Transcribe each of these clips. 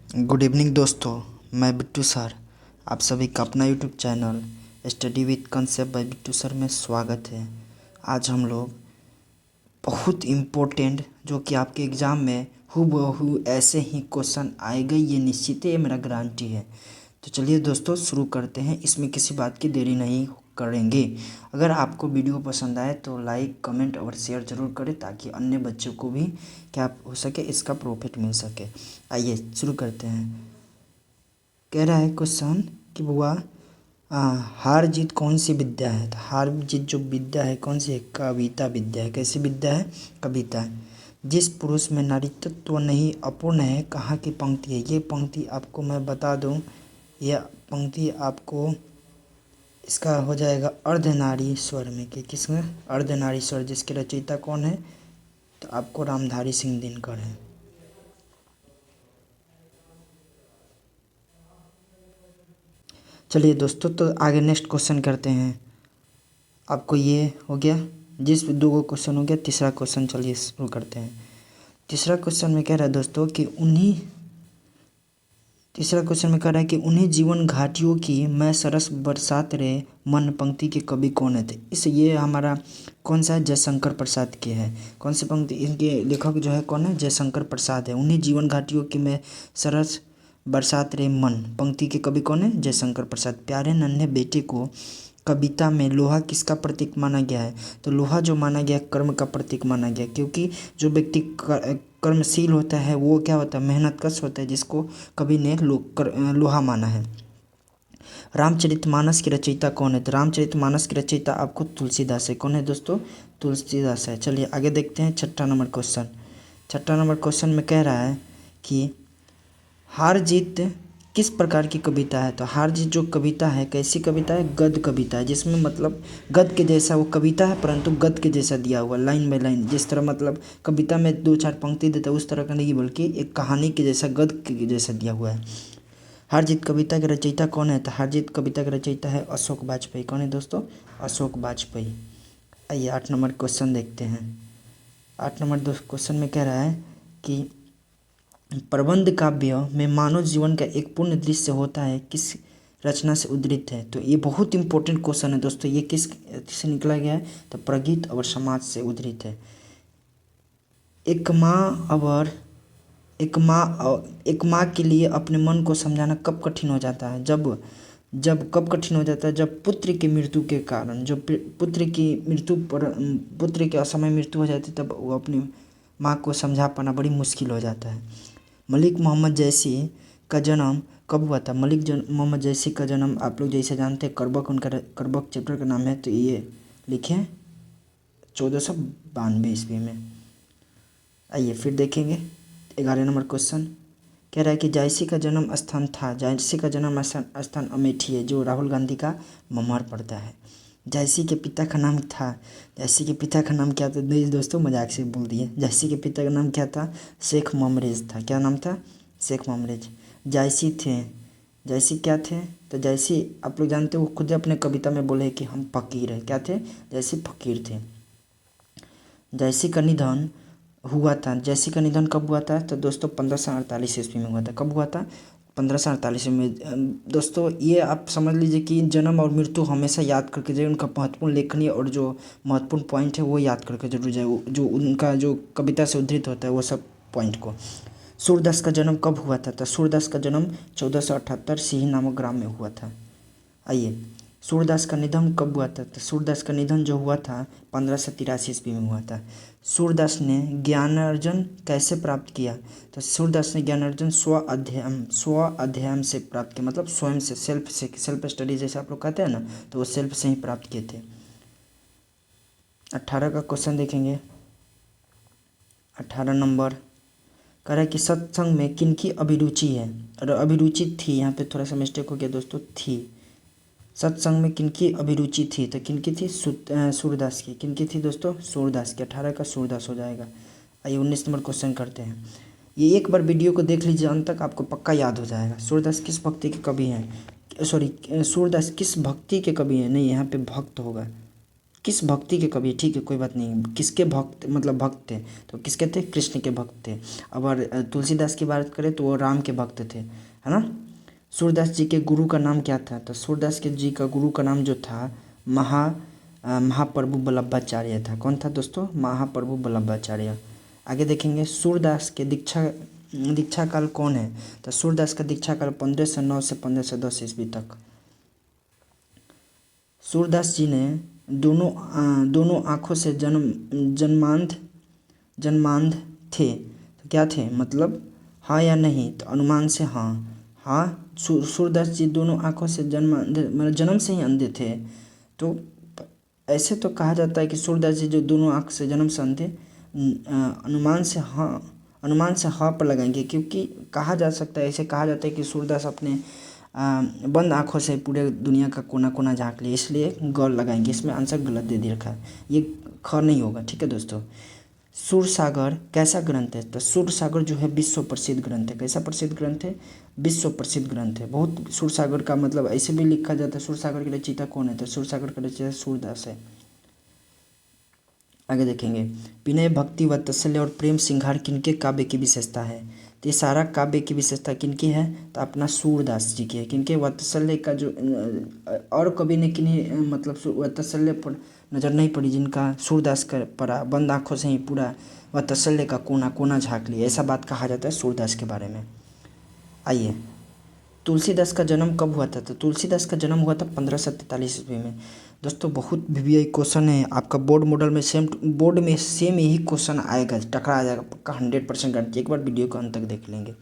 Good evening दोस्तों, मैं Bittu sir आप सभी का अपना YouTube channel study with concept by Bittu sir में स्वागत है। आज हम लोग बहुत इम्पोर्टेंट जो कि आपके एग्ज़ाम में हूबहू ऐसे ही क्वेश्चन आएगा, ये निश्चित है, ये मेरा गारंटी है। तो चलिए दोस्तों शुरू करते हैं, इसमें किसी बात की देरी नहीं करेंगे। अगर आपको वीडियो पसंद आए तो लाइक कमेंट और शेयर ज़रूर करें ताकि अन्य बच्चों को भी क्या हो सके, इसका प्रॉफिट मिल सके। आइए शुरू करते हैं। कह रहा है क्वेश्चन कि बुआ हार जीत कौन सी विद्या है। तो हार जीत जो विद्या है कौन सी है? कविता विद्या है। कैसी विद्या है? कविता है। जिस पुरुष में नारीत्व नहीं अपूर्ण है, कहाँ की पंक्ति है? ये पंक्ति आपको मैं बता दूं, यह पंक्ति आपको इसका हो जाएगा अर्धनारी स्वर में। कि किसमें? अर्धनारी स्वर। जिसके रचयिता कौन है? तो आपको रामधारी सिंह दिनकर है। चलिए दोस्तों, तो आगे नेक्स्ट क्वेश्चन करते हैं। आपको ये हो गया, जिस दो क्वेश्चन हो गया। तीसरा क्वेश्चन चलिए शुरू करते हैं। तीसरा क्वेश्चन में कह रहा है दोस्तों कि तीसरा क्वेश्चन में कह रहा है कि उन्हीं जीवन घाटियों की मैं सरस बरसात रे मन पंक्ति के कवि कौन है। इस ये हमारा कौन सा है? जयशंकर प्रसाद के है। कौन सी पंक्ति? इनके लेखक जो है कौन है? जयशंकर प्रसाद है। उन्हीं जीवन घाटियों की मैं सरस बरसात रे मन पंक्ति के कवि कौन है? जयशंकर प्रसाद। प्यारे नन्हे बेटे को कविता में लोहा किसका प्रतीक माना गया है? तो लोहा जो माना गया कर्म का प्रतीक माना गया, क्योंकि जो व्यक्ति कर्मशील होता है वो क्या होता है? मेहनतकश होता है, जिसको कवि ने लोहा माना है। रामचरितमानस की रचयिता कौन है? तो रामचरितमानस की रचयिता आपको तुलसीदास है। कौन है दोस्तों? तुलसीदास है। चलिए आगे देखते हैं छठा नंबर क्वेश्चन। छठा नंबर क्वेश्चन में कह रहा है कि हार जीत किस प्रकार की कविता है। तो हार जीत जो कविता है कैसी कविता है? गद्य कविता है, जिसमें मतलब गद्य के जैसा वो कविता है, परंतु गद्य के जैसा दिया हुआ, लाइन बाय लाइन। जिस तरह मतलब कविता में दो चार पंक्ति देता है उस तरह का नहीं, बल्कि एक कहानी के जैसा, गद्य के जैसा दिया हुआ है। हार जीत कविता के रचयिता कौन है? तो हार जीत कविता के रचयिता है अशोक वाजपेयी। कौन है दोस्तों? अशोक वाजपेयी। आइए 8 नंबर क्वेश्चन देखते हैं। 8 नंबर क्वेश्चन में कह रहा है कि प्रबंध काव्य में मानव जीवन का एक पूर्ण दृश्य होता है, किस रचना से उद्धृत है? तो ये बहुत इंपॉर्टेंट क्वेश्चन है दोस्तों। ये किससे निकला गया है? तो प्रगीत और समाज से उद्धृत है। एक माँ के लिए अपने मन को समझाना कब कठिन हो जाता है? कब कठिन हो जाता है? जब पुत्र की मृत्यु के कारण, जब पुत्र की असमय मृत्यु हो जाती है, तब वो अपनी माँ को समझा पाना बड़ी मुश्किल हो जाता है। मलिक मोहम्मद जैसी का जन्म कब हुआ था? मोहम्मद जैसी का जन्म आप लोग जैसे जानते हैं, करबक चैप्टर का नाम है, तो ये लिखे 1492 ईस्वी में। आइए फिर देखेंगे 11 नंबर क्वेश्चन। कह रहा है कि जायसी का जन्म स्थान अमेठी है, जो राहुल गांधी का ममहर पड़ता है। जायसी के पिता का नाम था, जायसी के पिता का नाम क्या था? नहीं दोस्तों, मजाक से बोल दिए। जायसी के पिता का नाम क्या था? शेख ममरेज था। क्या नाम था? शेख ममरेज। जायसी क्या थे? तो जायसी आप लोग जानते हो, वो खुद अपने कविता में बोले कि हम फकीर हैं। क्या थे? जायसी फकीर थे। जायसी का निधन हुआ था। जायसी का निधन कब हुआ था? तो दोस्तों 1548 ईस्वी में हुआ था। कब हुआ था? 1548 में। दोस्तों ये आप समझ लीजिए कि जन्म और मृत्यु हमेशा याद करके जाइए। उनका महत्वपूर्ण लेखनी और जो महत्वपूर्ण पॉइंट है वो याद करके जरूर जाए, जो उनका जो कविता से उद्धृत होता है वो सब पॉइंट को। सूरदास का जन्म कब हुआ था? तो सूरदास का जन्म 1478 सिही नामक ग्राम में हुआ था। आइए सूरदास का निधन कब हुआ था? तो सूरदास का निधन जो हुआ था 1583 ईस्वी में हुआ था। सूरदास ने ज्ञानार्जन कैसे प्राप्त किया? तो सूरदास ने ज्ञानार्जन स्व अध्ययन से प्राप्त किया, मतलब स्वयं से, सेल्फ स्टडी जैसे आप लोग कहते हैं ना, तो वो सेल्फ से ही प्राप्त किए थे। 18 का क्वेश्चन देखेंगे। 18 नंबर कह रहा है कि सत्संग में किनकी अभिरुचि है? और अभिरुचि थी, यहाँ पे थोड़ा सा मिस्टेक हो गया दोस्तों, थी। सत्संग में किनकी अभिरुचि थी? तो किनकी थी? सूरदास की। किनकी थी दोस्तों? सूरदास की। 18 का सूरदास हो जाएगा। आइए 19 नंबर क्वेश्चन करते हैं। ये एक बार वीडियो को देख लीजिए अंत तक, आपको पक्का याद हो जाएगा। सूरदास किस भक्ति के कवि हैं? सूरदास किस भक्ति के कवि हैं? नहीं, यहाँ पे भक्त होगा। किस भक्ति के कवि, ठीक है कोई बात नहीं, किसके भक्त मतलब भक्त थे, तो किसके थे, कृष्ण के भक्त थे। अगर तुलसीदास की बात करें तो वो राम के भक्त थे, है ना। सूरदास जी के गुरु का नाम क्या था, तो सूरदास के जी का गुरु का नाम जो था महाप्रभु वल्लभाचार्य था। कौन था दोस्तों, महाप्रभु वल्लभाचार्य। आगे देखेंगे सूरदास के दीक्षा काल कौन है, तो सूरदास का दीक्षा काल 1509 से 1510 ईस्वी तक। सूरदास जी ने दोनों आँखों से जन्मांध थे, तो क्या थे, मतलब हाँ या नहीं, तो अनुमान से हाँ। सूरदास जी दोनों आँखों से मतलब जन्म से ही अंधे थे। तो ऐसे तो कहा जाता है कि सूरदास जी जो दोनों आँख से जन्म से अंधे, अनुमान से हाँ पर लगाएंगे, क्योंकि कहा जा सकता है, ऐसे कहा जाता है कि सूरदास अपने बंद आँखों से पूरे दुनिया का कोना कोना झाँक लिए, इसलिए गौर लगाएंगे। इसमें आंसर गलत दे दिया रखा है, ये ख नहीं होगा, ठीक है दोस्तों। सूरसागर कैसा ग्रंथ है, तो सूरसागर जो है विश्व प्रसिद्ध ग्रंथ है। कैसा प्रसिद्ध ग्रंथ है, विश्व प्रसिद्ध ग्रंथ है। बहुत सूरसागर का मतलब ऐसे भी लिखा जाता है, सूरसागर के रचयिता कौन है, तो सूरसागर का रचयिता सूरदास है। आगे देखेंगे, विनय भक्ति वात्सल्य और प्रेम सिंगार किनके काव्य की विशेषता है, तो ये सारा काव्य की विशेषता किनकी है, तो अपना सूरदास जी की है। किनके, वात्सल्य का जो और कवि ने किन्हीं मतलब वात्सल्य पर नज़र नहीं पड़ी, जिनका सूरदास का पड़ा, बंद आँखों से ही पूरा वात्सल्य का कोना कोना झाँक लिया, ऐसा बात कहा जाता है सूरदास के बारे में। आइए, तुलसीदास का जन्म कब हुआ था, तो तुलसीदास का जन्म हुआ था 1543 ईस्वी में। दोस्तों बहुत वीवीआई क्वेश्चन है आपका बोर्ड मॉडल में, बोर्ड में सेम यही क्वेश्चन आएगा, टकरा जाएगा पक्का, 100% गारंटी। एक बार वीडियो को अंत तक देख लेंगे।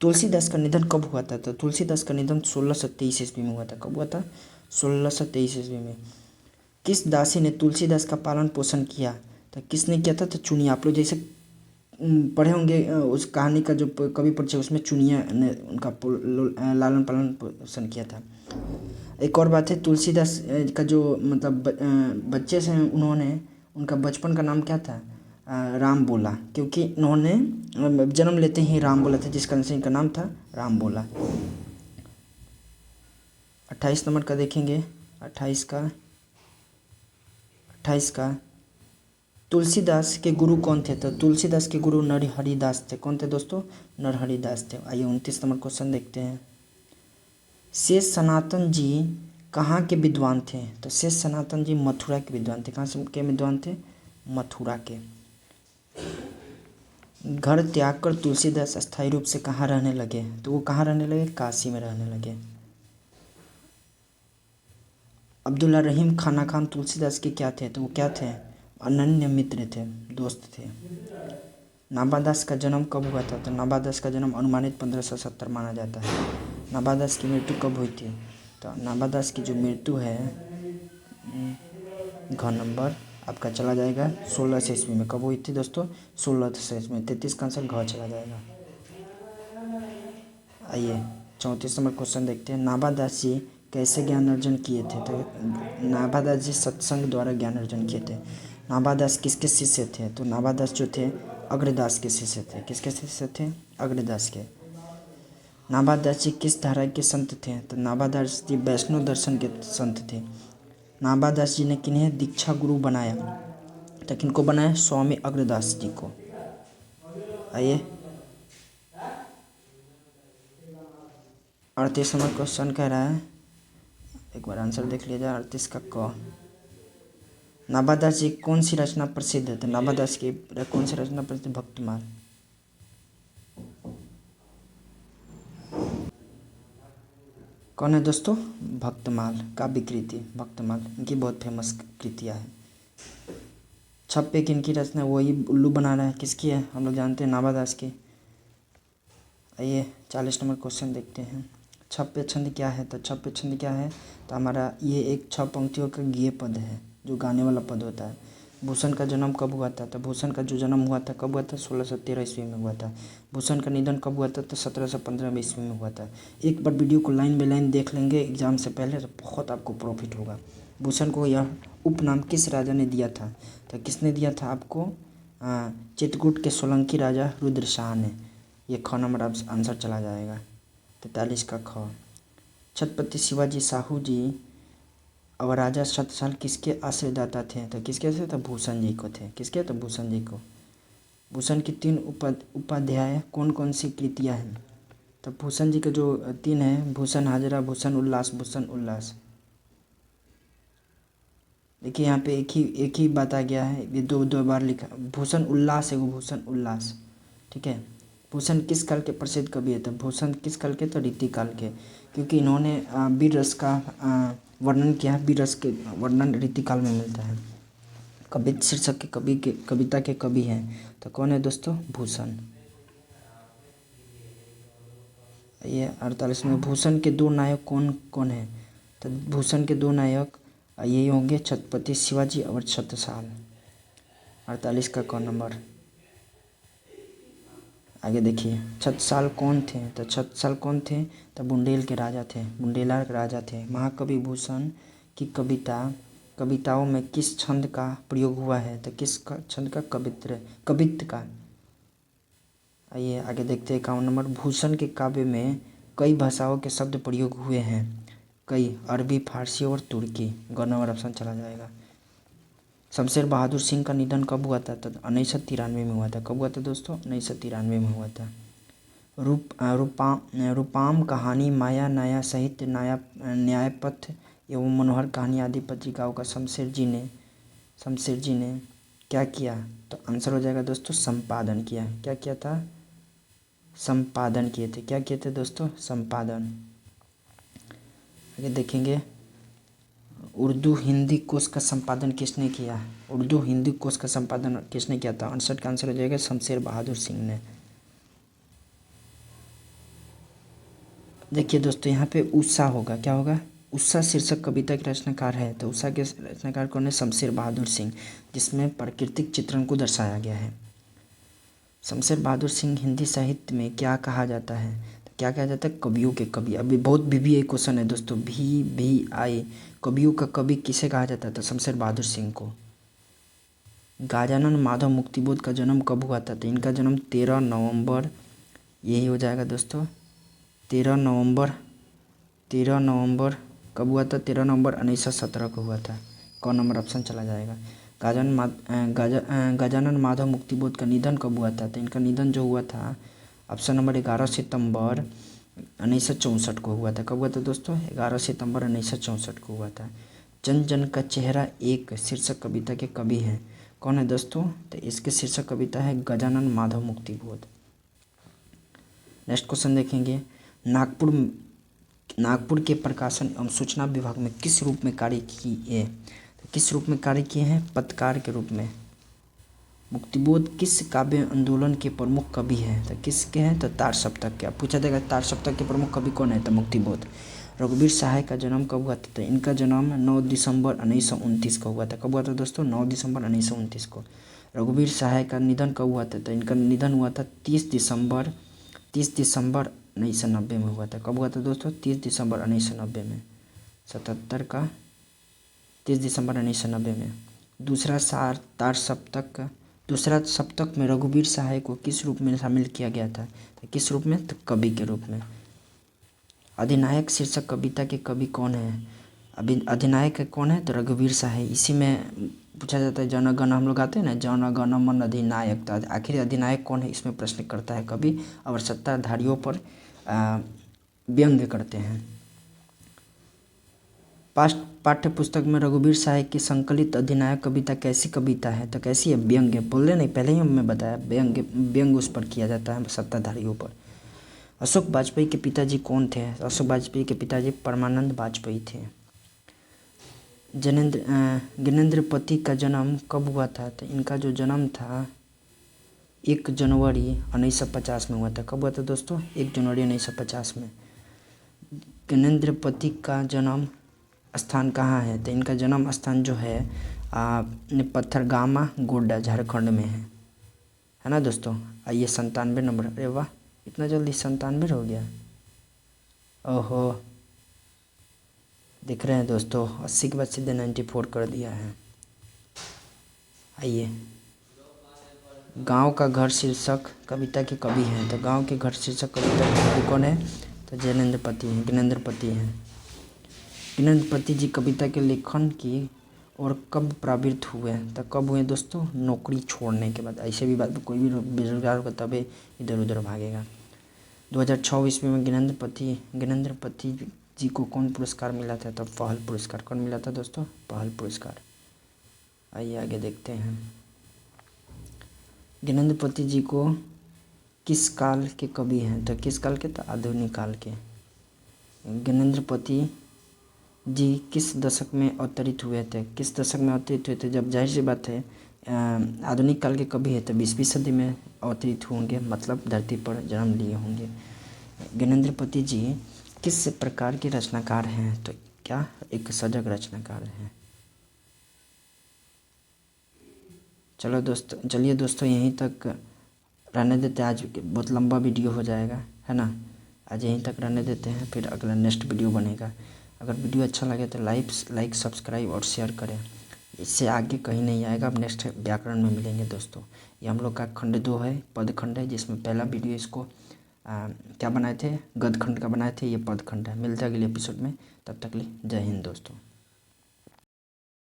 तुलसीदास का निधन कब हुआ था, तो तुलसीदास का निधन 1623 ईस्वी में हुआ था। कब हुआ था, 1623 ईस्वी में। किस दासी ने तुलसीदास का पालन पोषण किया, तो किसने किया था, तो चुनिया। आप लोग जैसे पढ़े होंगे उस कहानी का जो कवि परिचय, उसमें चुनिया ने उनका लालन पालन पोषण किया था। एक और बात है, तुलसीदास का जो मतलब बच्चे से उन्होंने, उनका बचपन का नाम क्या था, राम बोला, क्योंकि उन्होंने जन्म लेते ही राम बोला था, जिस कारण से इनका नाम था राम बोला। 28 नंबर का देखेंगे, 28 का तुलसीदास के गुरु कौन थे, तो तुलसीदास के गुरु नरहरिदास थे। कौन थे दोस्तों, नरहरिदास थे। आइए 29 नंबर क्वेश्चन देखते हैं। शेष सनातन जी कहाँ के विद्वान थे, तो शेष सनातन जी मथुरा के विद्वान थे। कहाँ से के विद्वान थे, मथुरा के। घर त्याग कर तुलसीदास अस्थायी रूप से कहाँ रहने लगे, तो वो कहाँ रहने लगे, काशी में रहने लगे। अब्दुल्ला रहीम खाना खान तुलसीदास के क्या थे, तो वो क्या थे, अनन्य मित्र थे, दोस्त थे। नाभादास का जन्म कब हुआ था, तो नाभादास का जन्म अनुमानित 1570 माना जाता है। नाभादास की मृत्यु कब हुई थी, तो नाभादास की जो मृत्यु है, घ नंबर आपका चला जाएगा 1600 ईस्वी में। कब हुई थी दोस्तों, 1600 ईस्वी में। 33 का आंसर घ चला जाएगा। आइए 34 नंबर क्वेश्चन देखते हैं। नाभादास जी कैसे ज्ञान अर्जन किए थे, तो नाभादास जी सत्संग द्वारा ज्ञान अर्जन किए थे। नाभादास किसके शिष्य थे, तो नाभादास जो थे अग्रदास के शिष्य थे। किसके शिष्य थे, अग्रदास के। नाभादास जी किस धारा के संत थे, तो नाभादास जी वैष्णव दर्शन के संत थे। नाभादास जी ने किन्हें दीक्षा गुरु बनाया, तो किनको बनाया, स्वामी अग्रदास जी को। आइए 38 नंबर क्वेश्चन कह रहा है, एक बार आंसर देख लिया जाए। 38 का क। नाभादास जी कौन सी रचना प्रसिद्ध है, तो नाभादास की कौन सी रचना प्रसिद्ध, भक्तमाल। कौन है दोस्तों, भक्तमाल काव्य कृति, भक्तमाल इनकी बहुत फेमस कृतियाँ हैं। छप्पे किनकी रचना, वही उल्लू बना रहा है, किसकी है, हम लोग जानते हैं नाभादास की। आइए 40 नंबर क्वेश्चन देखते हैं। छप्पे छंद क्या है, तो छप्पे छंद क्या है, तो हमारा ये एक 6 पंक्तियों का गेय पद है, जो गाने वाला पद होता है। भूषण का जन्म कब हुआ था, तो भूषण का जो जन्म हुआ था कब हुआ था, 1613 ईस्वी में हुआ था। भूषण का निधन कब हुआ था, तो 1715 ईस्वी में हुआ था। एक बार वीडियो को लाइन बाय लाइन देख लेंगे एग्जाम से पहले, तो बहुत आपको प्रॉफिट होगा। भूषण को यह उपनाम किस राजा ने दिया था, तो किसने दिया था आपको, चित्रकूट के सोलंकी राजा रुद्रशाह ने। ये ख नंबर आप आंसर चला जाएगा। 43 का ख। छत्रपति शिवाजी साहू जी अब राजा छत्रसाल किसके आश्रयदाता थे? तो किसके से? तो भूषण जी को थे। किसके? तो भूषण जी को। भूषण की 3 उपाध्याय कौन कौन सी कृतियाँ हैं? तो भूषण जी के जो 3 हैं, भूषण हाजरा, भूषण उल्लास, भूषण उल्लास। देखिए यहाँ पे एक ही बात आ गया है, ये दो बार लिखा। भूषण उल्लास है वो, भूषण उल्लास, ठीक है। भूषण किस काल के प्रसिद्ध कवि है? तो भूषण किस काल के? तो रीतिकाल के, क्योंकि इन्होंने वीर रस का वर्णन किया। वीर रस के वर्णन रीतिकाल में मिलता है। कवित शीर्षक के कविता के कवि हैं, तो कौन है दोस्तों? भूषण। ये 48 में भूषण के 2 नायक कौन कौन है? तो भूषण के 2 नायक ये होंगे छत्रपति शिवाजी और छत्रसाल। 48 का कौन नंबर? आगे देखिए, छत्रसाल कौन थे? तो छत्रसाल कौन थे? तो बुंदेल के राजा थे, बुंदेला के राजा थे। महाकवि भूषण की कविताओं में किस छंद का प्रयोग हुआ है? तो किस छंद का? कवित्व का। आइए आगे देखते हैं 51 नंबर। भूषण के काव्य में कई भाषाओं के शब्द प्रयोग हुए हैं। कई, अरबी, फारसी और तुर्की। ग नंबर ऑप्शन चला जाएगा। शमशेर बहादुर सिंह का निधन कब हुआ था? तो 1993 में हुआ था। कब हुआ था दोस्तों? 1993 में हुआ था। रूपाम कहानी, माया, नया साहित्य, न्यायपथ एवं मनोहर कहानी आदि पत्रिकाओं का शमशेर जी ने क्या किया? तो आंसर हो जाएगा दोस्तों संपादन किया। क्या किया था? संपादन किए थे। क्या किए थे दोस्तों? संपादन। आगे देखेंगे, उर्दू हिंदी कोश का संपादन किसने किया? उर्दू हिंदी कोश का संपादन किसने किया था? 68 का आंसर हो जाएगा शमशेर बहादुर सिंह ने। देखिए दोस्तों, यहाँ पे उषा होगा। क्या होगा? उषा शीर्षक कविता के रचनाकार है। तो उषा के रचनाकार कौन है? शमशेर बहादुर सिंह, जिसमें प्राकृतिक चित्रण को दर्शाया गया है। शमशेर बहादुर सिंह हिंदी साहित्य में क्या कहा जाता है? तो क्या कहा जाता है? कवियों के कवि। अभी बहुत VVI क्वेश्चन है दोस्तों, VVI। कवियों का कवि किसे कहा जाता है? तो शमशेर बहादुर सिंह को। गजानन माधव मुक्तिबोध का जन्म कब हुआ था? तो इनका जन्म 13 नवंबर, यही हो जाएगा दोस्तों 13 नवंबर कब हुआ था? 13 नवंबर 1917 को हुआ था। कौन नंबर ऑप्शन चला जाएगा? गजानन माधव मुक्तिबोध का निधन कब हुआ था? तो इनका निधन जो हुआ था ऑप्शन नंबर 11 सितंबर 1964 को हुआ था। कब हुआ था दोस्तों? 11 सितंबर 1964 को हुआ था। जन जन का चेहरा एक शीर्षक कविता के कवि हैं। कौन है दोस्तों? तो इसके शीर्षक कविता है गजानन माधव मुक्तिबोध। नेक्स्ट क्वेश्चन देखेंगे, नागपुर के प्रकाशन एवं सूचना विभाग में किस रूप में कार्य किए? तो किस रूप में कार्य किए हैं? पत्रकार के रूप में। मुक्तिबोध किस काव्य आंदोलन के प्रमुख कवि हैं? तो किसके हैं? तो तार सप्तक के। पूछा जाएगा तार सप्तक के प्रमुख कवि कौन है? तो मुक्तिबोध। रघुवीर सहाय का जन्म कब हुआ था? तो इनका जन्म 9 दिसंबर 1929 को हुआ था। कब हुआ था दोस्तों? 9 दिसंबर 1929 को। रघुवीर सहाय का निधन कब हुआ था? तो इनका निधन हुआ था 30 दिसंबर 1990 में हुआ था। कब हुआ था दोस्तों? 30 दिसंबर 1990 में। 77 का 30 दिसंबर 1990 में। दूसरा सप्तक में रघुवीर सहाय को किस रूप में शामिल किया गया था? तो किस रूप में? तो कवि के रूप में। अधिनायक शीर्षक कविता के कवि कौन है? अभी अधिनायक कौन है? तो रघुवीर सहाय। इसी में पूछा जाता है जन गण, हम लोग आते हैं ना, जन गण मन अधिनायक। तो आखिर अधिनायक कौन है, इसमें प्रश्न करता है कवि, और सत्ताधारियों पर व्यंग्य करते हैं। पाठ्य पुस्तक में रघुवीर सहाय की संकलित अधिनायक कविता कैसी कविता है? तो कैसी है? व्यंग्य। बोले नहीं, पहले ही हमने बताया, व्यंग्य उस पर किया जाता है, सत्ताधारियों पर। अशोक वाजपेयी के पिताजी कौन थे? अशोक वाजपेयी के पिताजी परमानंद वाजपेयी थे। ज्ञानेंद्र पति का जन्म कब हुआ था? तो इनका जो जन्म था 1 जनवरी 1950 में हुआ था। कब हुआ था दोस्तों? 1 जनवरी 1950 में। ज्ञानेंद्र पति का जन्म स्थान कहाँ है? तो इनका जन्म स्थान जो है पत्थरगामा गोड्डा झारखंड में है ना दोस्तों। आइए 97 नंबर। अरे वाह, इतना जल्दी 97 हो गया। ओहो, देख रहे हैं दोस्तों, 80 के बाद सीधे 94 कर दिया है। आइए, गांव का घर शीर्षक कविता के कवि हैं। तो गांव के घर शीर्षक कविता के कवि कौन है? तो ज्ञानेंद्र पति हैं। ज्ञानपति जी कविता के लेखन की और कब प्रवृत्त हुए, तो कब हुए दोस्तों, नौकरी छोड़ने के बाद। ऐसे भी बात, कोई भी बेरोजगार होगा तभी इधर उधर भागेगा। 2006 ईस्वी में ज्ञानेंद्रपति जी को कौन पुरस्कार मिला था, तो पहल पुरस्कार। कौन मिला था दोस्तों, पहल पुरस्कार। आइए आगे देखते हैं। ज्ञानेंद्रपति जी को किस काल के कवि हैं, तो किस काल के, तो आधुनिक काल के। ज्ञानेंद्रपति जी किस दशक में अवतरित हुए थे, किस दशक में अवतरित हुए थे, जब जाहिर सी बात है आधुनिक काल के कवि है तो 20वीं सदी में अवतरित होंगे, मतलब धरती पर जन्म लिए होंगे। ज्ञानेंद्रपति जी किस प्रकार के रचनाकार हैं, तो क्या एक सजग रचनाकार हैं। चलिए दोस्तों यहीं तक रहने देते हैं, आज बहुत लंबा वीडियो हो जाएगा, है ना। आज यहीं तक रहने देते हैं, फिर अगला नेक्स्ट वीडियो बनेगा। अगर वीडियो अच्छा लगे तो लाइक सब्सक्राइब और शेयर करें। इससे आगे कहीं नहीं आएगा, अब नेक्स्ट व्याकरण में मिलेंगे दोस्तों। ये हम लोग का खंड 2 है, पद खंड है, जिसमें पहला वीडियो इसको क्या बनाए थे, गद खंड का बनाए थे, ये पद खंड है। मिलते हैं अगले एपिसोड में, तब तक के लिए जय हिंद दोस्तों।